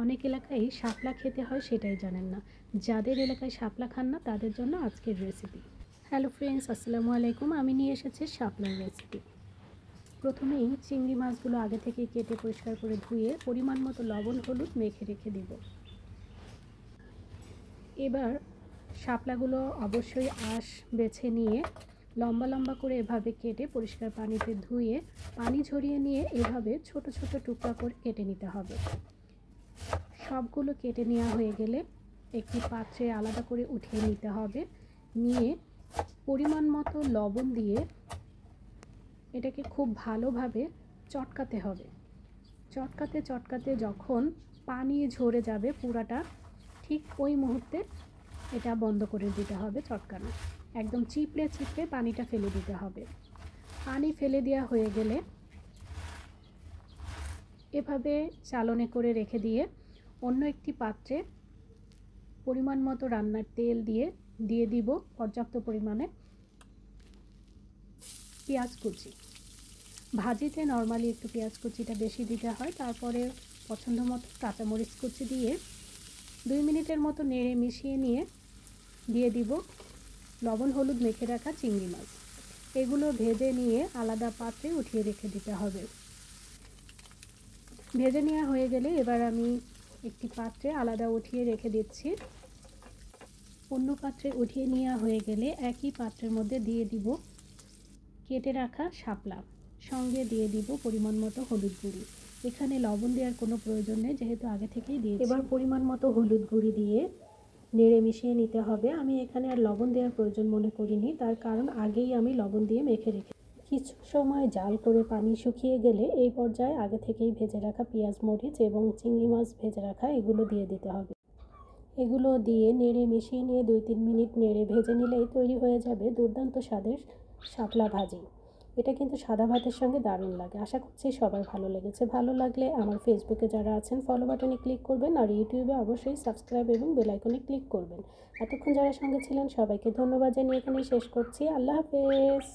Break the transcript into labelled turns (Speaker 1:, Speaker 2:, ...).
Speaker 1: অনেক এলাকায় শাপলা খেতে হয় সেটাই জানেন না। যাদের এলাকায় শাপলা খান না তাদের জন্য আজকের রেসিপি। হ্যালো ফ্রেন্ডস, আসসালামু আলাইকুম। আমি নিয়ে এসেছি শাপলার রেসিপি। প্রথমেই চিংড়ি মাছগুলো আগে থেকে কেটে পরিষ্কার করে ধুয়ে পরিমাণ মতো লবণ হলুদ মেখে রেখে দিব। এবার শাপলাগুলো অবশ্যই আঁশ বেছে নিয়ে লম্বা লম্বা করে এভাবে কেটে পরিষ্কার পানিতে ধুয়ে পানি ঝরিয়ে নিয়ে এভাবে ছোট ছোট টুকরা করে কেটে নিতে হবে। সবগুলো কেটে নেওয়া হয়ে গেলে একটি পাত্রে আলাদা করে উঠিয়ে নিতে হবে। নিয়ে পরিমাণ মতো লবণ দিয়ে এটাকে খুব ভালোভাবে চটকাতে হবে। চটকাতে চটকাতে যখন পানি ঝরে যাবে পুরাটা, ঠিক ওই মুহূর্তে এটা বন্ধ করে দিতে হবে। চটকানো একদম চিপড়ে চিপড়ে পানিটা ফেলে দিতে হবে। পানি ফেলে দেওয়া হয়ে গেলে এভাবে চালনে করে রেখে দিয়ে অন্য একটি পাত্রে পরিমাণ মতো রান্নার তেল দিয়ে দিব পর্যাপ্ত পরিমাণে পেঁয়াজ কুচি। ভাজিতে নর্মালি একটু পেঁয়াজ কুচিটা বেশি দিতে হয়। তারপরে পছন্দ মতো কাঁচামরিচ কুচি দিয়ে 2 মিনিটের মতো নেড়ে মিশিয়ে নিয়ে দিয়ে দিব লবণ হলুদ মেখে রাখা চিংড়ি মাছ। এগুলো ভেজে নিয়ে আলাদা পাত্রে উঠিয়ে রেখে দিতে হবে। ভেজে নেওয়া হয়ে গেলে এবার আমি একটি পাত্রে আলাদা উঠিয়ে রেখে দিচ্ছি। অন্য পাত্রে উঠিয়ে নেওয়া হয়ে গেলে একই পাত্রের মধ্যে দিয়ে দিব কেটে রাখা শাপলা, সঙ্গে দিয়ে দিব পরিমাণ মতো হলুদ গুঁড়ি। এখানে লবণ দেওয়ার কোনো প্রয়োজন নেই যেহেতু আগে থেকেই দিয়েছি। এবার পরিমাণ মতো হলুদ গুঁড়ি দিয়ে নেড়ে মিশিয়ে নিতে হবে। আমি এখানে আর লবণ দেওয়ার প্রয়োজন মনে করিনি, তার কারণ আগেই আমি লবণ দিয়ে মেখে রেখে কিছু সময় জাল করে পানি শুকিয়ে গেলে এই পর্যায়ে আগে থেকেই ভেজে রাখা পেঁয়াজ মরিচ এবং চিংড়ি মাছ ভেজে রাখা এগুলো দিয়ে দিতে হবে। এগুলো দিয়ে নেড়ে মিশিয়ে নিয়ে 2-3 মিনিট নেড়ে ভেজে নিলেই তৈরি হয়ে যাবে দুর্দান্ত স্বাদের শাপলা ভাজি। এটা কিন্তু সাদা ভাতের সঙ্গে দারুণ লাগে। আশা করছি সবার ভালো লেগেছে। ভালো লাগলে আমার ফেসবুকে যারা আছেন ফলো বাটনে ক্লিক করবেন, আর ইউটিউবে অবশ্যই সাবস্ক্রাইব এবং বেল আইকনে ক্লিক করবেন। এতক্ষণ যারা সঙ্গে ছিলেন সবাইকে ধন্যবাদ জানিয়ে এখানেই শেষ করছি। আল্লাহ হাফেজ।